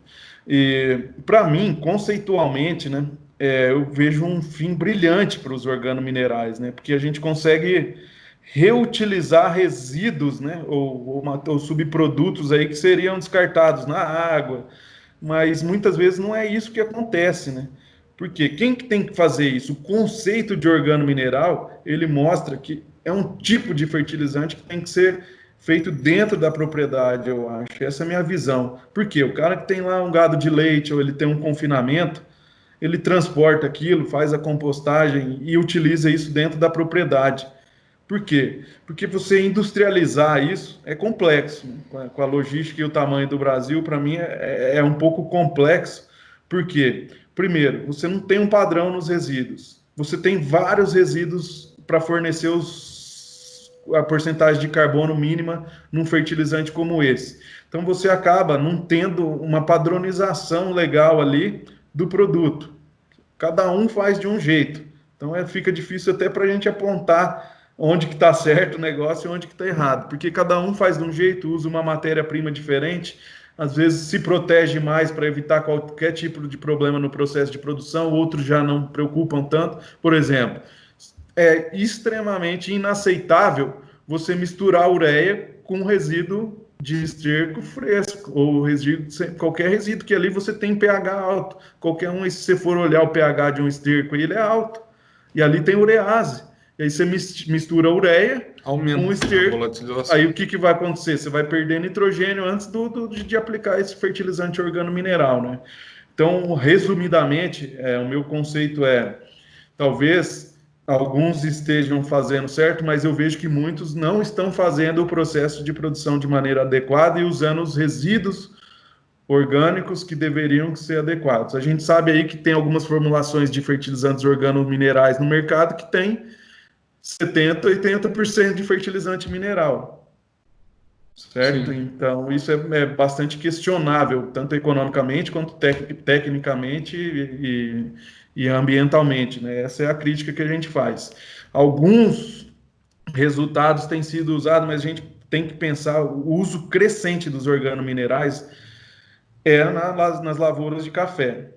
E, para mim, conceitualmente, né, eu vejo um fim brilhante para os organominerais, né, porque a gente consegue reutilizar resíduos, né, ou subprodutos aí que seriam descartados na água, mas muitas vezes não é isso que acontece, né? Porque quem que tem que fazer isso? O conceito de organomineral, ele mostra que é um tipo de fertilizante que tem que ser feito dentro da propriedade, eu acho. Essa é a minha visão. Por quê? O cara que tem lá um gado de leite ou ele tem um confinamento, ele transporta aquilo, faz a compostagem e utiliza isso dentro da propriedade. Por quê? Porque você industrializar isso é complexo. Né? Com a logística e o tamanho do Brasil, para mim, é um pouco complexo. Por quê? Primeiro, você não tem um padrão nos resíduos. Você tem vários resíduos para fornecer a porcentagem de carbono mínima num fertilizante como esse. Então você acaba não tendo uma padronização legal ali do produto. Cada um faz de um jeito. Então fica difícil até para a gente apontar onde que está certo o negócio e onde que está errado. Porque cada um faz de um jeito, usa uma matéria-prima diferente, às vezes se protege mais para evitar qualquer tipo de problema no processo de produção, outros já não preocupam tanto. Por exemplo, é extremamente inaceitável você misturar ureia com resíduo de esterco fresco, ou resíduo, qualquer resíduo que ali você tem pH alto. Qualquer um, se você for olhar o pH de um esterco, ele é alto. E ali tem urease. E aí você mistura a ureia com o esterco. Aí o que vai acontecer? Você vai perder nitrogênio antes de aplicar esse fertilizante organomineral, né? Então, resumidamente, o meu conceito talvez alguns estejam fazendo certo, mas eu vejo que muitos não estão fazendo o processo de produção de maneira adequada e usando os resíduos orgânicos que deveriam ser adequados. A gente sabe aí que tem algumas formulações de fertilizantes organominerais no mercado que tem 70%, 80% de fertilizante mineral. Certo? Sim. Então, isso é bastante questionável, tanto economicamente quanto tecnicamente e ambientalmente, né? Essa é a crítica que a gente faz. Alguns resultados têm sido usados, mas a gente tem que pensar o uso crescente dos organominerais nas lavouras de café.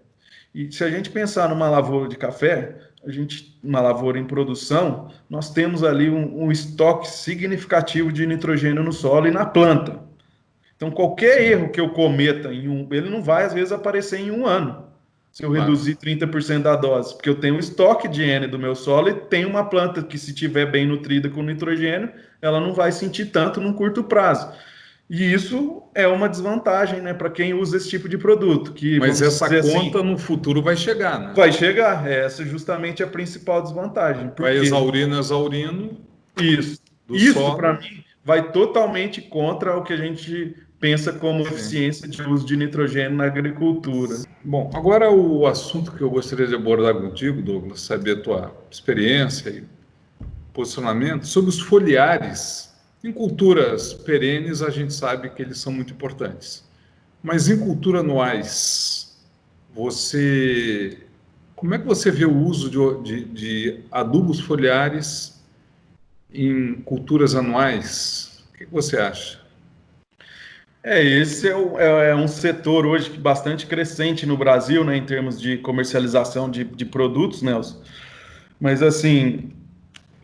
E se a gente pensar numa lavoura de café, uma lavoura em produção, nós temos ali um estoque significativo de nitrogênio no solo e na planta. Então, qualquer erro que eu cometa ele não vai, às vezes, aparecer em um ano, se eu reduzir 30% da dose, porque eu tenho um estoque de N do meu solo e tenho uma planta que, se estiver bem nutrida com nitrogênio, ela não vai sentir tanto num curto prazo. E isso é uma desvantagem, né, para quem usa esse tipo de produto. Mas essa conta no futuro vai chegar, né? Vai chegar. Essa é justamente a principal desvantagem. Vai exaurindo. Isso, para mim, vai totalmente contra o que a gente pensa como eficiência de uso de nitrogênio na agricultura. Bom, agora o assunto que eu gostaria de abordar contigo, Douglas, saber a tua experiência e posicionamento sobre os foliares. Em culturas perenes, a gente sabe que eles são muito importantes. Mas em culturas anuais, como é que você vê o uso de adubos foliares em culturas anuais? O que você acha? Esse é um setor hoje bastante crescente no Brasil, né, em termos de comercialização de produtos, Nelson. Mas, assim,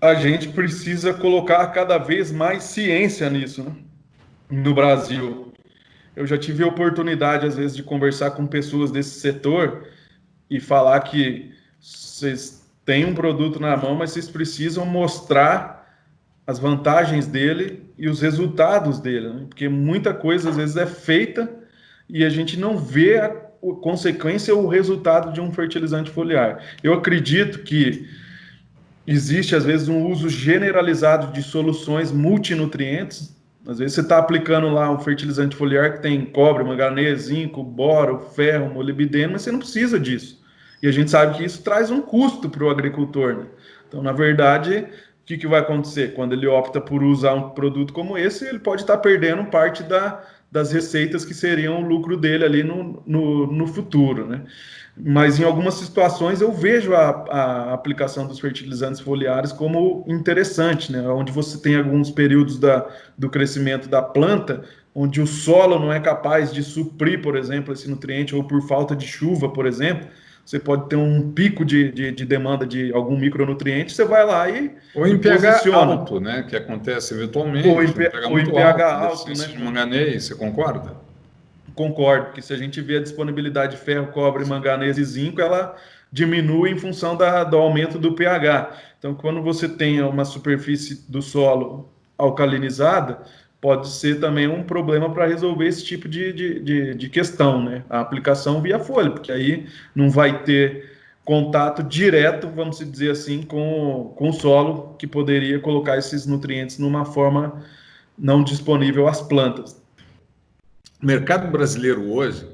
a gente precisa colocar cada vez mais ciência nisso, né, no Brasil. Eu já tive a oportunidade, às vezes, de conversar com pessoas desse setor e falar que vocês têm um produto na mão, mas vocês precisam mostrar as vantagens dele e os resultados dele, né? Porque muita coisa, às vezes, é feita e a gente não vê a consequência ou o resultado de um fertilizante foliar. Eu acredito que existe, às vezes, um uso generalizado de soluções multinutrientes. Às vezes você está aplicando lá um fertilizante foliar que tem cobre, manganês, zinco, boro, ferro, molibdeno, mas você não precisa disso. E a gente sabe que isso traz um custo para o agricultor, né? Então, na verdade, o que vai acontecer? Quando ele opta por usar um produto como esse, ele pode estar perdendo parte das receitas que seriam o lucro dele ali no futuro, né? Mas em algumas situações eu vejo a aplicação dos fertilizantes foliares como interessante, né? Onde você tem alguns períodos do crescimento da planta, onde o solo não é capaz de suprir, por exemplo, esse nutriente, ou por falta de chuva, por exemplo, você pode ter um pico de demanda de algum micronutriente, você vai lá ou em pH alto, né? Que acontece eventualmente. Ou em pH alto, né? De manganês, você concorda? Concordo, porque se a gente vê a disponibilidade de ferro, cobre, manganês e zinco, ela diminui em função do aumento do pH. Então, quando você tem uma superfície do solo alcalinizada, pode ser também um problema para resolver esse tipo de questão, né? A aplicação via folha, porque aí não vai ter contato direto, vamos dizer assim, com o solo, que poderia colocar esses nutrientes numa forma não disponível às plantas. O mercado brasileiro hoje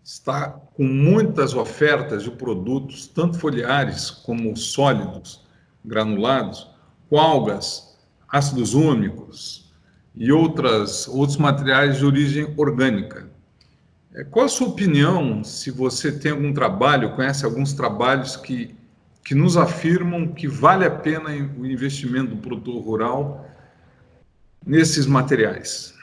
está com muitas ofertas de produtos, tanto foliares como sólidos, granulados, com algas, ácidos úmicos e outros materiais de origem orgânica. Qual a sua opinião, se você tem algum trabalho, conhece alguns trabalhos que nos afirmam que vale a pena o investimento do produtor rural nesses materiais?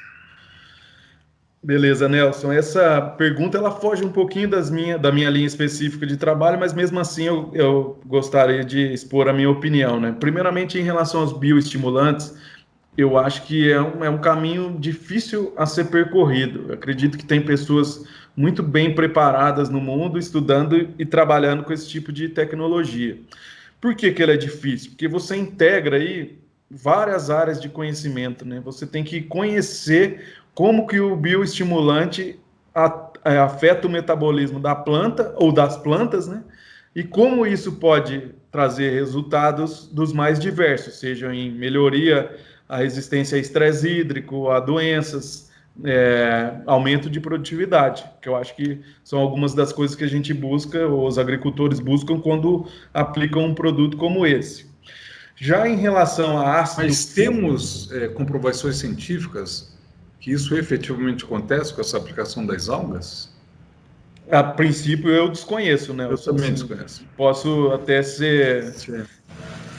Beleza, Nelson. Essa pergunta ela foge um pouquinho da minha linha específica de trabalho, mas mesmo assim eu gostaria de expor a minha opinião, né? Primeiramente, em relação aos bioestimulantes, eu acho que é um caminho difícil a ser percorrido. Eu acredito que tem pessoas muito bem preparadas no mundo, estudando e trabalhando com esse tipo de tecnologia. Por que que ele é difícil? Porque você integra aí várias áreas de conhecimento, né? Você tem que conhecer como que o bioestimulante afeta o metabolismo da planta ou das plantas, né? E como isso pode trazer resultados dos mais diversos, seja em melhoria a resistência a estresse hídrico, a doenças, aumento de produtividade, que eu acho que são algumas das coisas que a gente busca, ou os agricultores buscam quando aplicam um produto como esse. Já em relação a ácido... Mas temos comprovações científicas que isso efetivamente acontece com essa aplicação das algas? A princípio eu desconheço, né? Eu também desconheço. Posso até ser... Sim.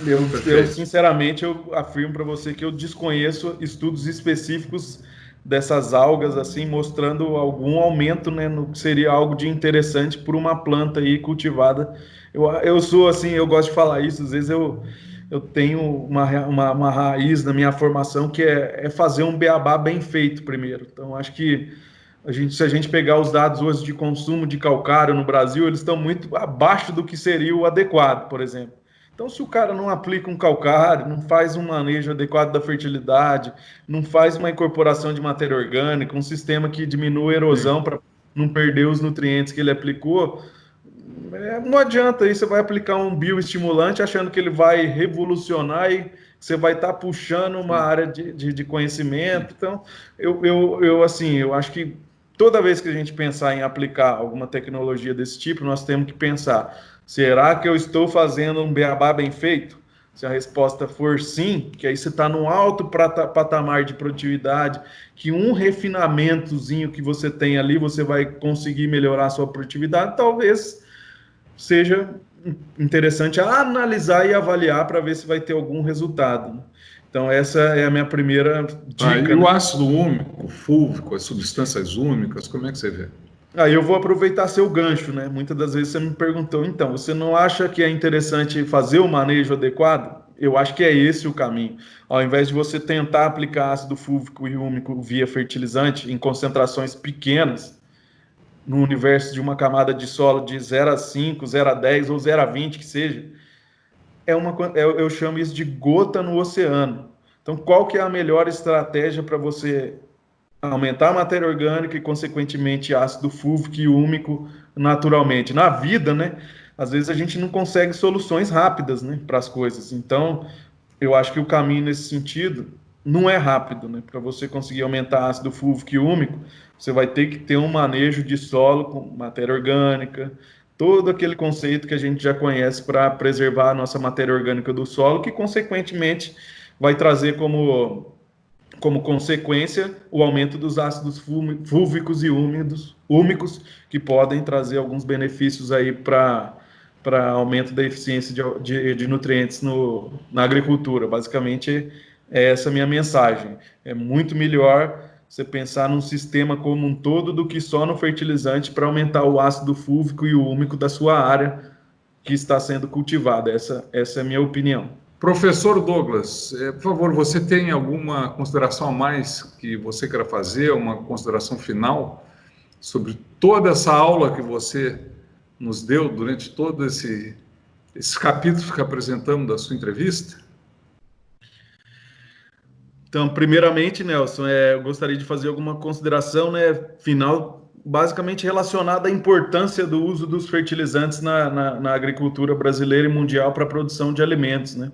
Eu sinceramente eu afirmo para você que eu desconheço estudos específicos dessas algas assim mostrando algum aumento, né, no que seria algo de interessante por uma planta aí cultivada. Eu sou assim, eu gosto de falar isso, às vezes eu tenho uma raiz na minha formação que é fazer um beabá bem feito primeiro. Então acho que se a gente pegar os dados hoje de consumo de calcário no Brasil, eles estão muito abaixo do que seria o adequado, por exemplo. Então, se o cara não aplica um calcário, não faz um manejo adequado da fertilidade, não faz uma incorporação de matéria orgânica, um sistema que diminua a erosão para não perder os nutrientes que ele aplicou, não adianta aí, você vai aplicar um bioestimulante achando que ele vai revolucionar e você vai estar puxando uma área de conhecimento. Então, eu acho que toda vez que a gente pensar em aplicar alguma tecnologia desse tipo, nós temos que pensar: será que eu estou fazendo um beabá bem feito? Se a resposta for sim, que aí você está num alto patamar de produtividade, que um refinamentozinho que você tem ali, você vai conseguir melhorar a sua produtividade, talvez seja interessante analisar e avaliar para ver se vai ter algum resultado. Então, essa é a minha primeira dica. E o ácido úmico, o fúlvico, as substâncias úmicas, como é que você vê? Aí eu vou aproveitar seu gancho, né? Muitas das vezes você me perguntou, então, você não acha que é interessante fazer o manejo adequado? Eu acho que é esse o caminho. Ao invés de você tentar aplicar ácido fúlvico e úmico via fertilizante em concentrações pequenas, no universo de uma camada de solo de 0 a 5, 0 a 10 ou 0 a 20, que seja, eu chamo isso de gota no oceano. Então, qual que é a melhor estratégia para você aumentar a matéria orgânica e, consequentemente, ácido fúlvico e úmico naturalmente? Na vida, né? Às vezes a gente não consegue soluções rápidas, né, para as coisas. Então, eu acho que o caminho nesse sentido não é rápido, né? Para você conseguir aumentar ácido fúlvico e úmico, você vai ter que ter um manejo de solo com matéria orgânica, todo aquele conceito que a gente já conhece para preservar a nossa matéria orgânica do solo, que consequentemente vai trazer como consequência o aumento dos ácidos fúlvicos e úmicos, que podem trazer alguns benefícios aí para aumento da eficiência de nutrientes na agricultura. Basicamente, é essa a minha mensagem. É muito melhor você pensar num sistema como um todo do que só no fertilizante para aumentar o ácido fúlvico e o úmico da sua área que está sendo cultivada. Essa é a minha opinião. Professor Douglas, por favor, você tem alguma consideração a mais que você queira fazer, uma consideração final sobre toda essa aula que você nos deu durante todos esses capítulos que apresentamos da sua entrevista? Então, primeiramente, Nelson, eu gostaria de fazer alguma consideração, né, final, basicamente relacionada à importância do uso dos fertilizantes na agricultura brasileira e mundial para a produção de alimentos, né?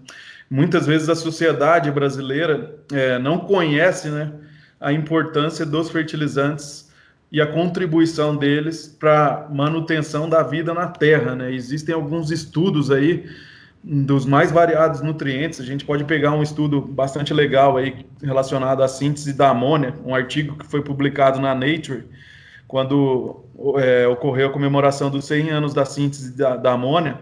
Muitas vezes a sociedade brasileira não conhece, né, a importância dos fertilizantes e a contribuição deles para a manutenção da vida na Terra, né? Existem alguns estudos aí dos mais variados nutrientes. A gente pode pegar um estudo bastante legal aí relacionado à síntese da amônia, um artigo que foi publicado na Nature, quando ocorreu a comemoração dos 100 anos da síntese da amônia,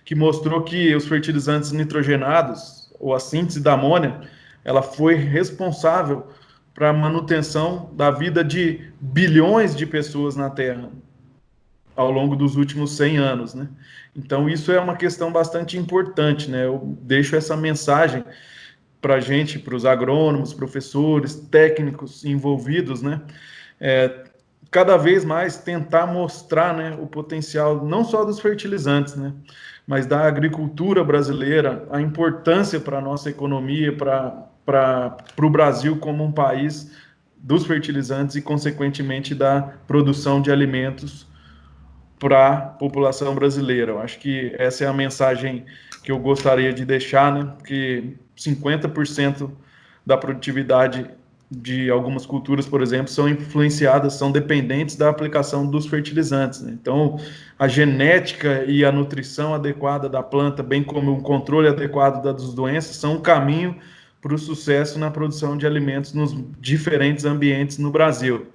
que mostrou que os fertilizantes nitrogenados, ou a síntese da amônia, ela foi responsável para a manutenção da vida de bilhões de pessoas na Terra ao longo dos últimos 100 anos, né? Então, isso é uma questão bastante importante, né? Eu deixo essa mensagem para a gente, para os agrônomos, professores, técnicos envolvidos, né? Cada vez mais tentar mostrar, né, o potencial não só dos fertilizantes, né, mas da agricultura brasileira, a importância para a nossa economia, para o Brasil como um país dos fertilizantes e, consequentemente, da produção de alimentos para a população brasileira. Eu acho que essa é a mensagem que eu gostaria de deixar, né, que 50% da produtividade de algumas culturas, por exemplo, são influenciadas, são dependentes da aplicação dos fertilizantes, né? Então, a genética e a nutrição adequada da planta, bem como um controle adequado das doenças, são um caminho para o sucesso na produção de alimentos nos diferentes ambientes no Brasil.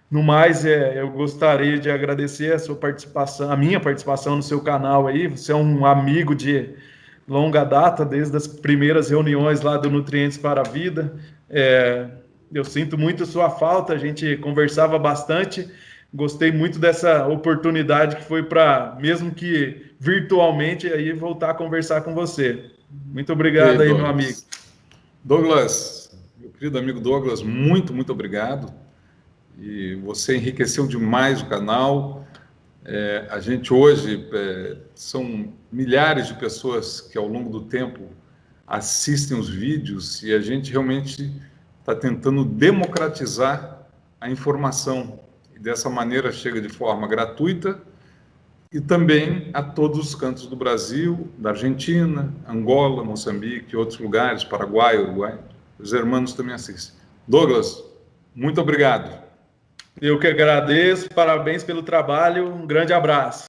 No mais, eu gostaria de agradecer a sua participação, a minha participação no seu canal aí. Você é um amigo de longa data, desde as primeiras reuniões lá do Nutrientes para a Vida. Eu sinto muito sua falta, a gente conversava bastante, gostei muito dessa oportunidade que foi para, mesmo que virtualmente, aí voltar a conversar com você. Muito obrigado aí, meu amigo. Douglas, meu querido amigo Douglas, muito obrigado. E você enriqueceu demais o canal. A gente hoje, são milhares de pessoas que ao longo do tempo assistem os vídeos e a gente realmente está tentando democratizar a informação. E dessa maneira chega de forma gratuita e também a todos os cantos do Brasil, da Argentina, Angola, Moçambique, outros lugares, Paraguai, Uruguai. Os irmãos também assistem. Douglas, muito obrigado. Eu que agradeço, parabéns pelo trabalho, um grande abraço.